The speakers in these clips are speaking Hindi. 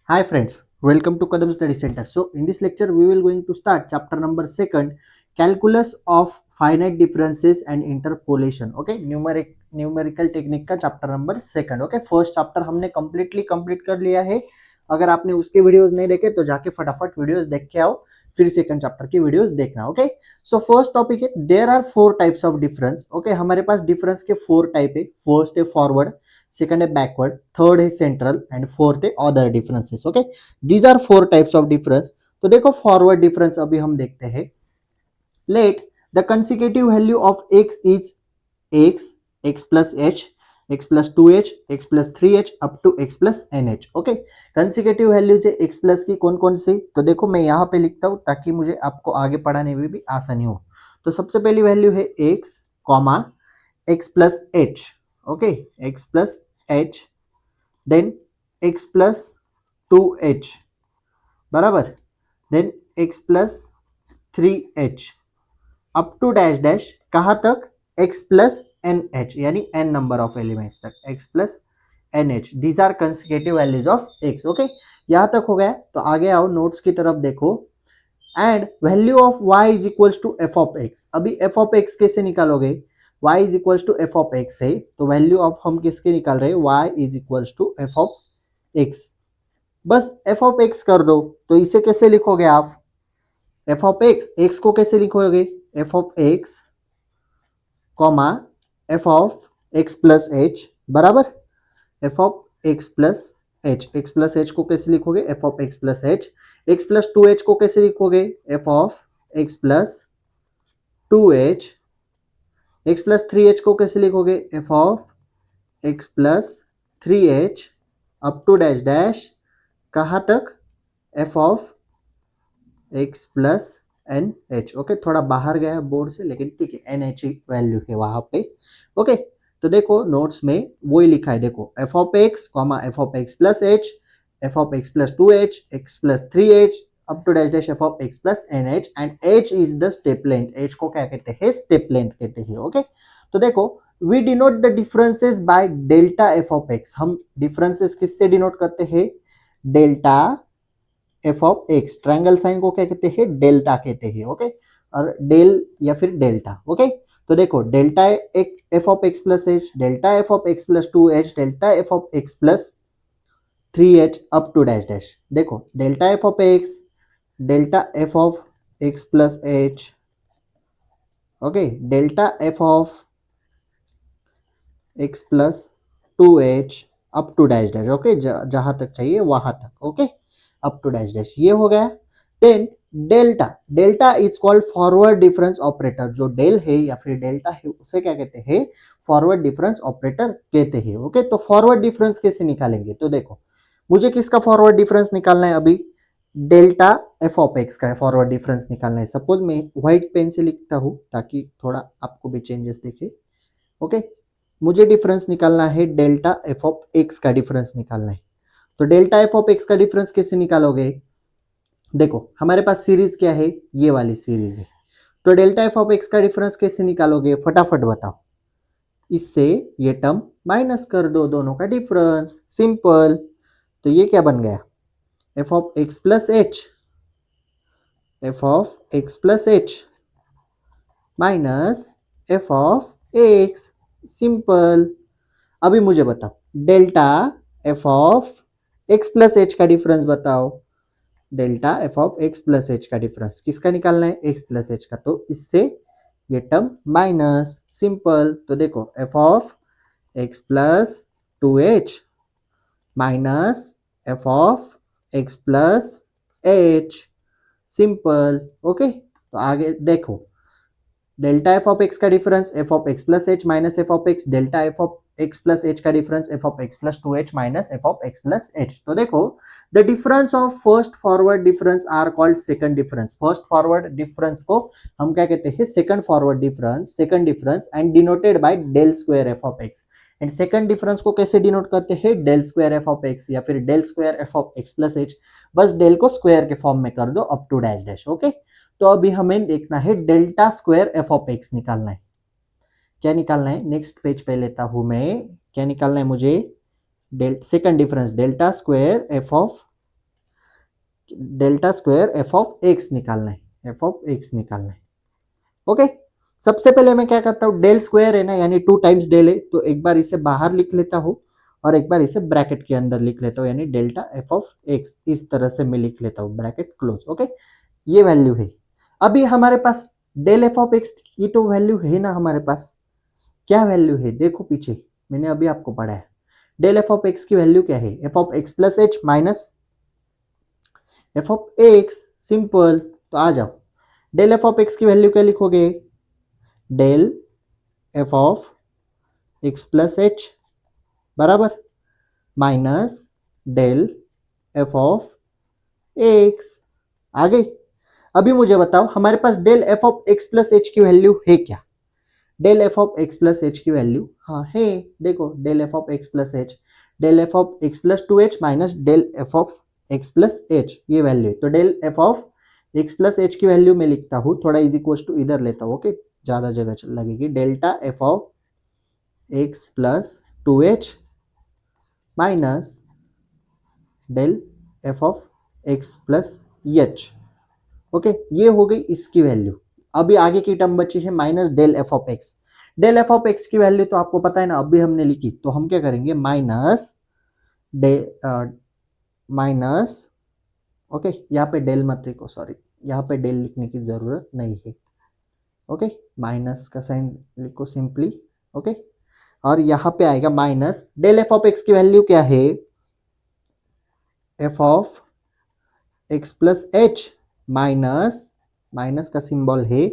Hi friends, welcome to Kadam Study Center. So in this lecture we will going to start chapter number 2, calculus of finite differences and interpolation. Okay, numerical technique का chapter number 2. Okay, first chapter हमने completely complete कर लिया है. अगर आपने उसके वीडियोस नहीं देखे तो जाके फटाफट वीडियोस देख के आओ, फिर सेकंड चैप्टर की वीडियोस देखना. ओके, सो फर्स्ट टॉपिक है there are 4 types of difference. Okay, हमारे पास डिफरेंस के 4 टाइप है. फर्स्ट है forward, second is backward, third is central and fourth is other differences. Okay, these are 4 types of difference. तो देखो फॉरवर्ड डिफरेंस अभी हम देखते हैं. Let the consecutive value of x is x plus h, x plus 2h, x plus 3h up to x plus nh. Okay, consecutive values है x प्लस की कौन कौन सी, तो देखो मैं यहाँ पे लिखता हूँ ताकि मुझे आपको आगे पढ़ाने में भी आसानी हो. तो सबसे पहली वैल्यू है x comma x plus h. okay, x plus h, then x plus 2h बराबर, then x plus 3h up to dash dash कहाँ तक, x plus nh यानी n नंबर ऑफ एलिमेंट्स तक, x plus nh. These are consecutive values of x. Okay, यहाँ तक हो गया. तो आगे आओ, नोट्स की तरफ देखो. And value of y is equals to f of x. अभी f ऑफ x कैसे निकालोगे, y is equals to f of x है, तो वैल्यू ऑफ हम किसके निकाल रहे हैं, y is equals to f of x. बस f ऑफ x कर दो. तो इसे कैसे लिखोगे आप, f ऑफ x को कैसे लिखोगे, f of x comma f of x plus h बराबर, f of x plus h. x plus h को कैसे लिखोगे, f of x plus h. x plus 2h को कैसे लिखोगे, f of x plus 2h. x plus 3h को कैसे लिखोगे, f of x plus 3h up to dash dash कहाँ तक, f of x plus n h. Okay, थोड़ा बाहर गया बोर्ड से, लेकिन ठीक है, एन एच वैल्यू है वहां पे. ओके, तो देखो नोट्स में वही लिखा है, देखो f of x comma f of x plus h, f of x plus 2h, x plus 3h up to dash dash f of x plus nh and h is the step length. h को क्या कहते हैं, स्टेप लेंथ कहते हैं. ओके, तो देखो we denote the differences by delta f of x. हम डिफरेंसेस किससे डिनोट करते हैं, delta f of x. Triangle sign को क्या कहते हैं, डेल्टा कहते हैं. ओके, और डेल या फिर डेल्टा. ओके, तो देखो delta f of x plus h, delta f of x plus 2h, delta f of x plus 3h up to dash dash. देखो delta f of x, delta f of x plus h. Okay, delta f of x plus 2h up to dash dash. Okay, जहां तक चाहिए वहां तक. Okay, up to dash dash ये हो गया. Then delta is called forward difference operator. जो डेल है या फिर डेल्टा है उसे क्या कहते हैं, फॉरवर्ड डिफरेंस ऑपरेटर कहते हैं. ओके, तो फॉरवर्ड डिफरेंस कैसे निकालेंगे, तो देखो मुझे किसका फॉरवर्ड डिफरेंस निकालना है, अभी डेल्टा एफ ऑफ एक्स का फॉरवर्ड डिफरेंस निकालना है. सपोज मैं व्हाइट पेन से लिखता हूं ताकि थोड़ा आपको भी चेंजेस दिखे. ओके, मुझे डिफरेंस निकालना है, डेल्टा एफ ऑफ एक्स का डिफरेंस निकालना है. तो डेल्टा एफ ऑफ एक्स का डिफरेंस कैसे निकालोगे, देखो हमारे पास सीरीज क्या है, ये वाली सीरीज है. तो डेल्टा एफ ऑफ एक्स का डिफरेंस कैसे निकालोगे, फटाफट बताओ. इससे ये टर्म माइनस कर दो, दोनों का डिफरेंस, सिंपल. तो ये क्या बन गया, F of x plus h, f of x plus h minus f of x, simple. अभी मुझे बताओ delta f of x plus h का डिफरेंस बताओ. Delta f of x plus h का डिफरेंस किसका निकालना है, एक्स प्लस एच का. तो इससे ये टर्म माइनस, सिंपल. तो देखो f of x plus 2h minus f of x plus h, simple. Okay, तो आगे देखो डेल्टा एफ ऑफ एक्स का difference f of x plus h minus f of x, delta f of x plus h का difference f of x plus 2h minus f of x plus h. तो देखो the difference of first forward difference are called second difference. First forward difference को हम क्या कहते हैं, second forward difference, second difference and denoted by del square f of x. And second difference को कैसे डिनोट करते हैं, del square f of x या फिर del square f of x plus h. बस डेल को स्क्वायर के फॉर्म में कर दो up to dash dash. Okay, तो अभी हमें देखना है delta square f of x निकालना है. क्या निकालना है, नेक्स्ट पेज पे लेता हूं मैं. क्या निकालना है मुझे, second difference delta square f of delta square f of x निकालना है, एफ ऑफ एक्स निकालना है। ओके, सबसे पहले मैं क्या करता हूँ, डेल स्क्वायर है ना, यानी 2 टाइम्स डेल है, तो एक बार इसे बाहर लिख लेता हूँ और एक बार इसे ब्रैकेट के अंदर लिख लेता हूँ, यानी डेल्टा एफ ऑफ एक्स, इस तरह से मैं लिख लेता हूँ, ब्रैकेट क्लोज। ओके, ये वैल्यू है। अभी हमारे पास डेल एफ ऑफ एक्स की तो वैल्यू है ना हमारे पास, क्या वैल्यू है देखो पीछे, मैंने अभी आपको पढ़ाया। डेल एफ ऑफ एक्स की वैल्यू क्या है, f of x plus h minus f of x, simple. तो आ जाओ, डेल एफ ऑफ एक्स की वैल्यू क्या लिखोगे, del f of x plus h बराबर minus del f of x. आ गई। अभी मुझे बताओ हमारे पास del f of x plus h की वैल्यू है क्या, del f of x plus h की वैल्यू हाँ है, देखो del f of x plus h, del f of x plus 2h minus del f of x plus h, ये वैल्यू है। तो del f of x plus h की वैल्यू मैं लिखता हूँ, थोड़ा इज इक्वल टू इधर लेता हूँ, ओके, ज्यादा जगह लगेगी, delta f of x plus 2h minus del f of x plus h. Okay, ये हो गई इसकी वैल्यू। अभी आगे की टर्म बची है minus del f of x. Del f of x की वैल्यू तो आपको पता है ना, अभी हमने लिखी, तो हम क्या करेंगे, माइनस डे माइनस, ओके, यहाँ पे डेल मत लिखो, सॉरी, यहाँ पे डेल लिखने की जरूरत नहीं है। ओके, माइनस का साइन लिखो सिंपली। ओके, और यहाँ पे आएगा minus del f of x की वैल्यू क्या है, f of x plus h minus, minus का सिंबल है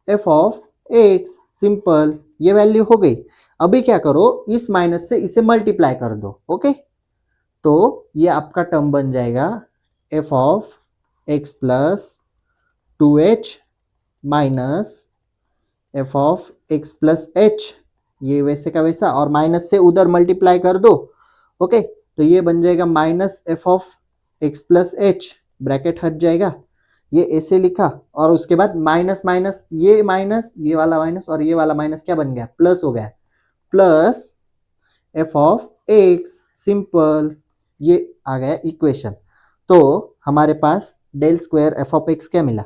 एफ ऑफ एक्स, सिंपल, ये वैल्यू हो गई। अभी क्या करो, इस माइनस से इसे मल्टीप्लाई कर दो। ओके, तो ये आपका टर्म बन जाएगा F of x plus 2h minus f of x plus h, ये वैसे का वैसा, और माइनस से उधर मल्टीप्लाई कर दो। ओके, तो ये बन जाएगा minus f of x plus H, bracket हट जाएगा, ये ऐसे लिखा, और उसके बाद माइनस माइनस, ये माइनस, ये वाला माइनस और ये वाला माइनस क्या बन गया, प्लस हो गया, plus f of x, simple, ये आ गया इक्वेशन। तो हमारे पास del square f of x क्या मिला,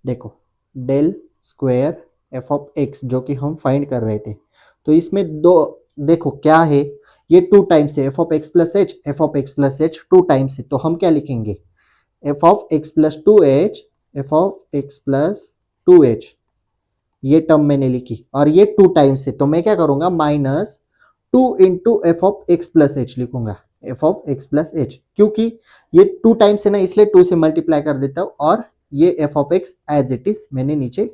देखो del square f of x जो कि हम फाइंड कर रहे थे, तो इसमें दो, देखो क्या है, ये 2 टाइम्स है, f of x plus h, f of x plus H 2 times है, तो हम क्या लिखेंगे, F of x plus 2h, f of x plus 2h, ये टर्म मैंने लिखी, और ये 2 टाइम्स है, तो मैं क्या करूंगा, minus 2 into f of x plus h लिखूंगा, f of x plus h, क्योंकि ये 2 टाइम्स है ना, इसलिए 2 से मल्टीप्लाई कर देता हूं, और ये f of x as it is मैंने नीचे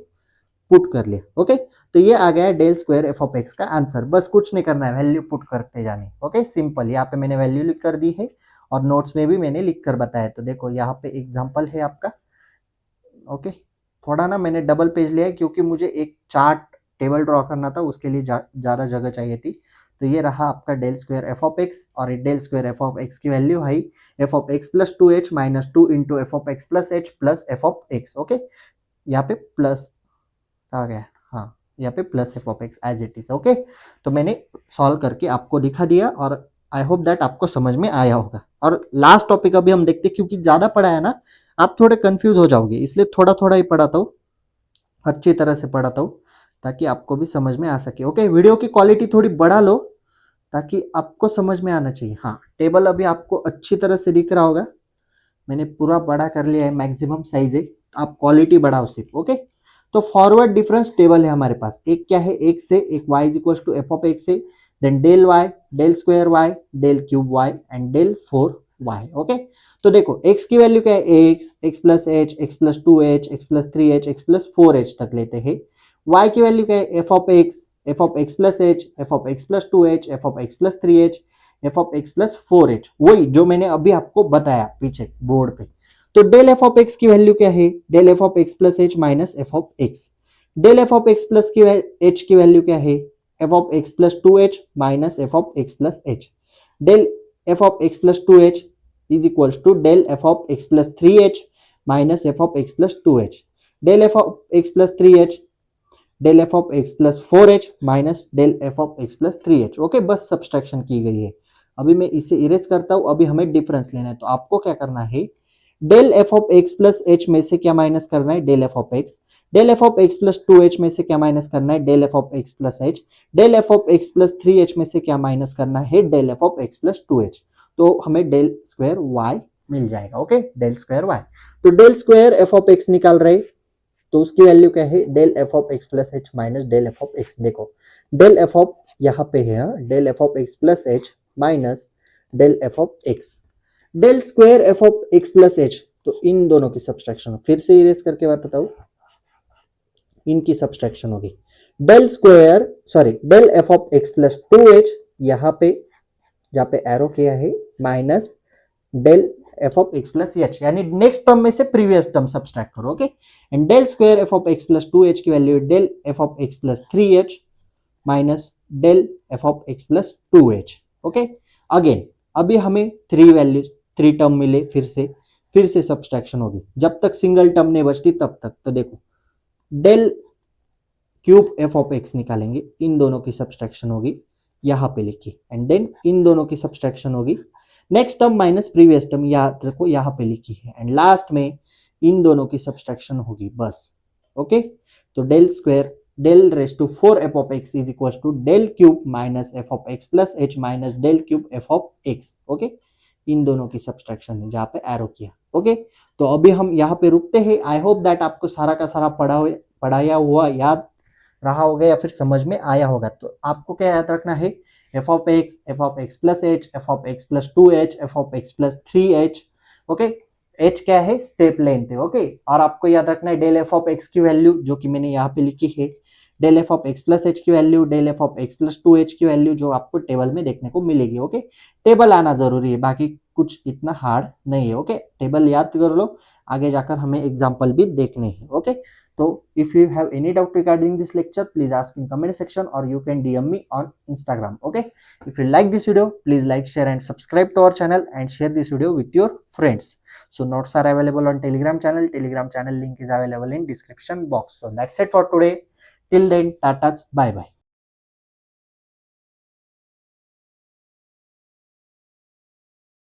पुट कर लिया। ओके, तो ये आ गया del square f of x का आंसर, बस कुछ नहीं करना है, वैल्यू पुट करते जाने। ओके, सिंपल, यहाँ पे मैंने वैल्यू लिख कर दी है, और नोट्स में भी मैंने लिख कर बताया। तो देखो यहाँ पे एग्जांपल है आपका। ओके, थोड़ा ना मैंने डबल पेज लिया है, क्योंकि मुझे एक चार्ट टेबल ड्रॉ करना था, उसके लिए ज़्यादा जगह चाहिए थी। तो ये रहा आपका del square f of x, और del square f of x की वैल्यू है f of x plus 2h minus 2 into f of x plus h plus f of x. Okay, यहाँ पे प्लस आ गया, हाँ, यहाँ पे plus f of x as it is. Okay, तो मैंने सॉल्व करके आपको दिखा दिया, और आई होप दैट आपको समझ में आया होगा। और लास्ट टॉपिक अभी हम देखते हैं, क्योंकि ज्यादा पढ़ा है ना, आप थोड़े कंफ्यूज हो जाओगे, इसलिए थोड़ा थोड़ा ही पढ़ाता हूँ, अच्छी तरह से पढ़ाता हूँ, ताकि आपको भी समझ में आ सके। ओके, वीडियो की क्वालिटी थोड़ी बढ़ा लो, ताकि आपको समझ में आना चाहिए। हाँ, टेबल अभी आपको अच्छी तरह से दिख रहा होगा, मैंने पूरा बड़ा कर लिया है, मैक्सिमम साइज है, आप क्वालिटी बढ़ाओ सिर्फ। ओके, तो फॉरवर्ड डिफरेंस टेबल है हमारे पास, एक क्या है, एक से एक y is equal to f of x है, then del y, del square y, del cube y and del 4y। Okay, तो देखो x की वैल्यू क्या है, x plus h, x plus 2h, x plus 3h, x plus 4h तक लेते हैं। y की वैल्यू क्या है, f of x plus h, f of x plus 2h, f of x plus 3h, f of x plus 4h, वही जो मैंने अभी आपको बताया पीछे बोर्ड पे। तो डेल एफ ऑफ एक्स की वैल्यू क्या है, del f of x plus h minus f of x. Del f of x plus की एच की वैल्यू क्या है, f of x plus 2h minus f of x plus h. Del f of x plus 2h is equal to del f of x plus 3h minus f of x plus 2h। Del f of x plus 3h, del f of x plus 4h minus del f of x plus 3h। Okay, बस सब्सट्रैक्शन की गई है। अभी मैं इसे इरेज करता हूं, अभी हमें डिफरेंस लेना है, तो आपको क्या करना है, del f of x plus h में से क्या माइनस करना है, del f of x. Del f of x plus 2h में से क्या माइनस करना है, del f of x plus h. Del f of x plus 3h में से क्या माइनस करना है, del f of x plus 2h। तो हमें डेल स्क्वायर वाई मिल जाएगा। Okay, del square y. तो del square f of x निकाल रहे, तो उसकी वैल्यू क्या है, del f of x plus h minus del f of x. देखो डेल एफ ऑफ यहाँ पे है, del f of x plus h minus del f of x. Del square f of x plus h, तो इन दोनों की सब्सट्रैक्शन, फिर से इरेज करके बताता हूं, इनकी सब्सट्रैक्शन होगी। Del square sorry del f of x plus 2h यहाँ पे जहाँ पे एरो किया है minus del f of x plus h, यानी नेक्स्ट टर्म में से प्रीवियस टर्म सब्सट्रैक्ट करो। Okay, and del square f of x plus 2h की value del f of x plus 3h minus del f of x plus 2h। Okay, again अभी हमें 3 टर्म मिले, फिर से सब्सट्रैक्शन होगी। जब तक सिंगल टर्म नहीं बचती तब तक। तो देखो del cube f of x निकालेंगे, इन दोनों की सब्सट्रैक्शन होगी, यहाँ पे लिखी, एंड देन इन दोनों की सब्सट्रैक्शन होगी, next term minus previous term याद रखो यहाँ पे लिखी है, एंड लास्ट में इन दोनों की सब्सट्रैक्शन होगी बस। ओके, तो del square del raise to 4 f of x is equal to del cube minus f of x plus h minus del cube f of x. Okay, इन दोनों की सब्सट्रैक्शन है जहाँ पे एरो किया। ओके, तो अभी हम यहाँ पे रुकते हैं। आई होप दैट आपको सारा का सारा पढ़ाया हुआ याद रहा होगा या फिर समझ में आया होगा। तो आपको क्या याद रखना है, f of x plus h, f of x plus 2h, f of x plus 3h। Okay, h क्या है, स्टेप लेंथ है। ओके, और आपको याद रखना है डेल एफ ऑफ एक्स की वैल्यू जो कि मैंने यहाँ पे लिखी है, del f of x plus h की value, del f of x plus 2h की वैल्यू जो आपको टेबल में देखने को मिलेगी। ओके, टेबल आना जरूरी है, बाकी कुछ इतना हार्ड नहीं है। ओके, टेबल याद कर लो, आगे जाकर हमें एग्जाम्पल भी देखने हैं। Okay, so if you have any doubt regarding this lecture, please ask in comment section or you can DM me on Instagram. Okay, if you like this video, please like, share and subscribe to our channel and share this video with your friends. So notes are available on Telegram channel link is available in description box. So that's it for today. Till then, tata, bye bye.